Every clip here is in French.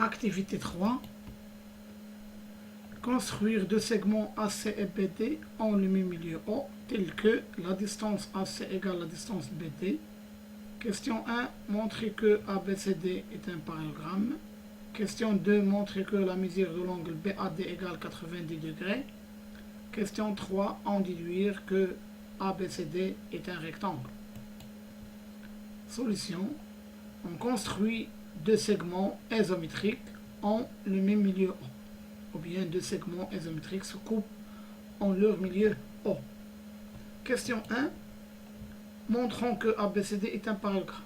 Activité 3. Construire deux segments AC et BD en le même milieu O, tel que la distance AC égale la distance BD. Question 1. Montrer que ABCD est un parallélogramme. Question 2. Montrer que la mesure de l'angle BAD égale 90 degrés. Question 3. En déduire que ABCD est un rectangle. Solution. On construit deux segments isométriques en le même milieu O. Ou bien deux segments isométriques se coupent en leur milieu O. Question 1. Montrons que ABCD est un parallélogramme.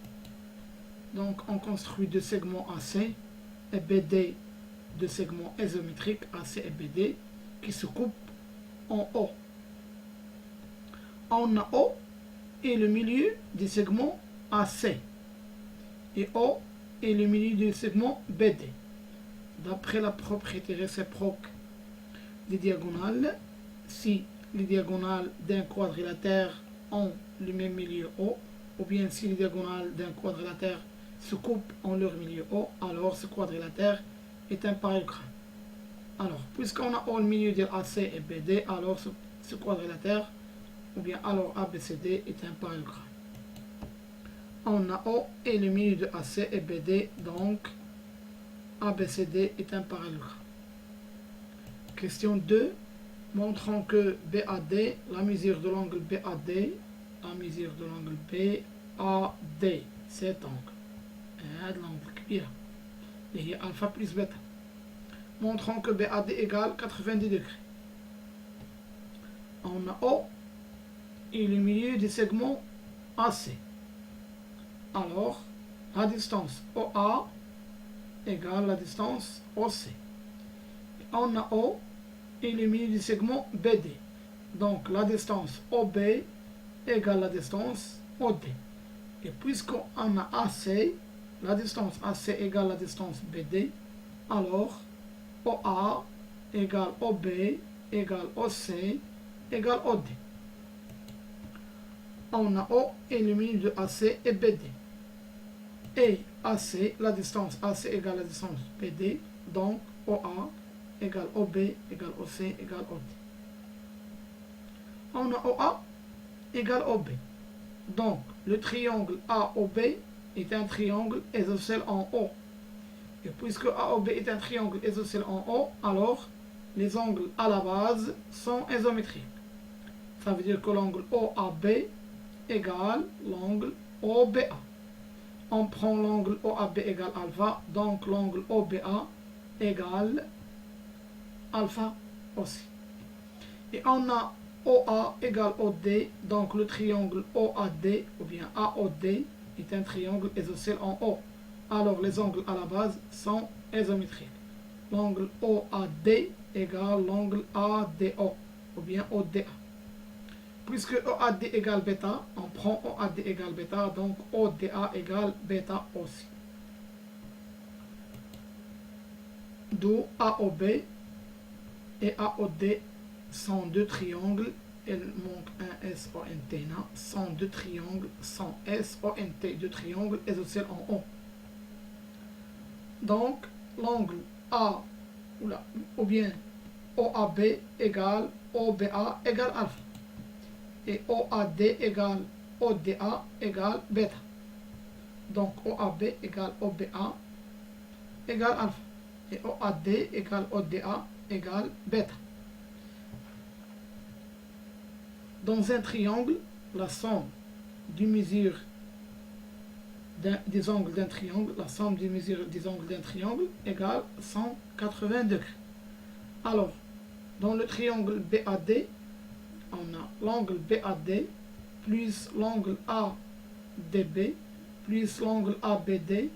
Donc on construit deux segments AC et BD, deux segments isométriques AC et BD qui se coupent en O. On a O et le milieu du segment AC. Et O est le milieu du segment BD. D'après la propriété réciproque des diagonales, si les diagonales d'un quadrilatère ont le même milieu O, ou bien si les diagonales d'un quadrilatère se coupent en leur milieu O, alors ce quadrilatère est un parallélogramme. Alors, puisqu'on a O le milieu de AC et BD, alors ce quadrilatère, ou bien alors ABCD est un parallélogramme. On a O et le milieu de AC et BD, donc ABCD est un parallélogramme. Question 2. Montrons que BAD, la mesure de l'angle BAD, la mesure de l'angle BAD, cet angle. هذا l'angle كبير اللي هي alpha plus bêta. Montrons que BAD égale 90 degrés. On a O et le milieu du segment AC. Alors, la distance OA égale la distance OC. On a O et le milieu du segment BD. Donc la distance OB égale la distance OD. Et puisqu'on a AC, la distance AC égale la distance BD, alors OA égale OB égale OC égale OD. On a O et le milieu de AC et BD. Et AC, la distance AC égale la distance BD, donc OA égale OB égale OC égale OD. On a OA égale OB. Donc le triangle AOB est un triangle isocèle en O. Et puisque AOB est un triangle isocèle en O, alors les angles à la base sont isométriques. Ça veut dire que l'angle OAB égale l'angle OBA. On prend l'angle OAB égale alpha, donc l'angle OBA égale alpha aussi. Et on a OA égale OD, donc le triangle OAD ou bien AOD est un triangle isocèle en O. Alors les angles à la base sont isométriques. L'angle OAD égale l'angle ADO ou bien ODA. Puisque OAD égale bêta, on prend OAD égale bêta, donc ODA égale bêta aussi. D'où AOB et AOD sont deux triangles, il manque un SONT, sont deux triangles, sont SONT, deux triangles isocèles en O. Donc l'angle A ou bien OAB égale OBA égale alpha. Et OAD égale ODA égale bêta. Donc OAB égale OBA égale alpha. Et OAD égale ODA égale bêta. Dans un triangle, la somme des mesures des angles d'un triangle, la somme des mesures des angles d'un triangle égale 180 degrés. Alors, dans le triangle BAD, on a l'angle BAD plus l'angle ADB plus l'angle ABD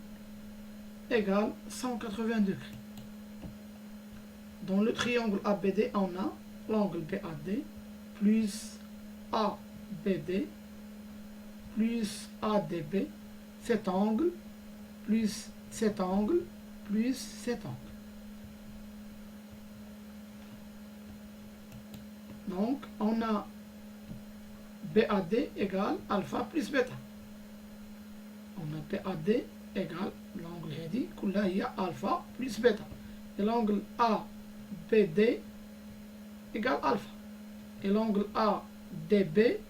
égale 180 degrés. Dans le triangle ABD, on a l'angle BAD plus ABD plus ADB, cet angle plus cet angle plus cet angle. Donc, on a BAD égale alpha plus bêta. On a BAD égale l'angle هذه كلها هي alpha plus bêta. Et l'angle ABD égale alpha. Et l'angle ADB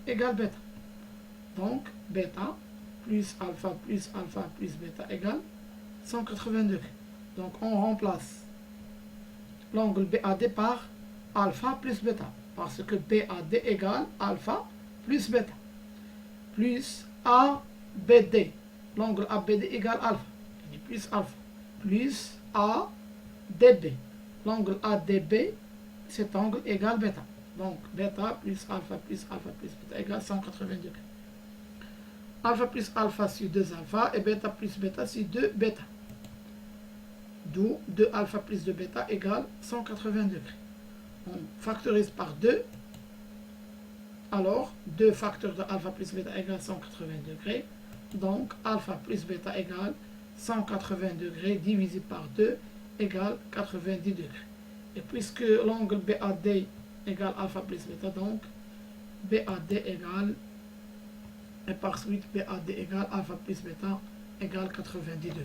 égale bêta. Donc bêta plus alpha plus bêta égale 180 degrés. Donc on remplace l'angle BAD par alpha plus bêta. Parce que BAD égale alpha plus bêta. Plus ABD. L'angle ABD égale alpha. Plus alpha. Plus ADB. L'angle ADB, cet angle égale bêta. Donc bêta plus alpha plus bêta égale 180 degrés. Alpha plus alpha sur 2 alpha et bêta plus bêta sur 2 bêta. D'où 2 alpha plus 2 bêta égale 180 degrés. On factorise par 2. Alors 2 facteurs de alpha plus bêta égale 180 degrés. Donc alpha plus bêta égale 180 degrés divisé par 2 égale 90 degrés. Et puisque l'angle BAD égale alpha plus bêta, donc BAD égale, et par suite BAD égale alpha plus bêta égale 90 degrés.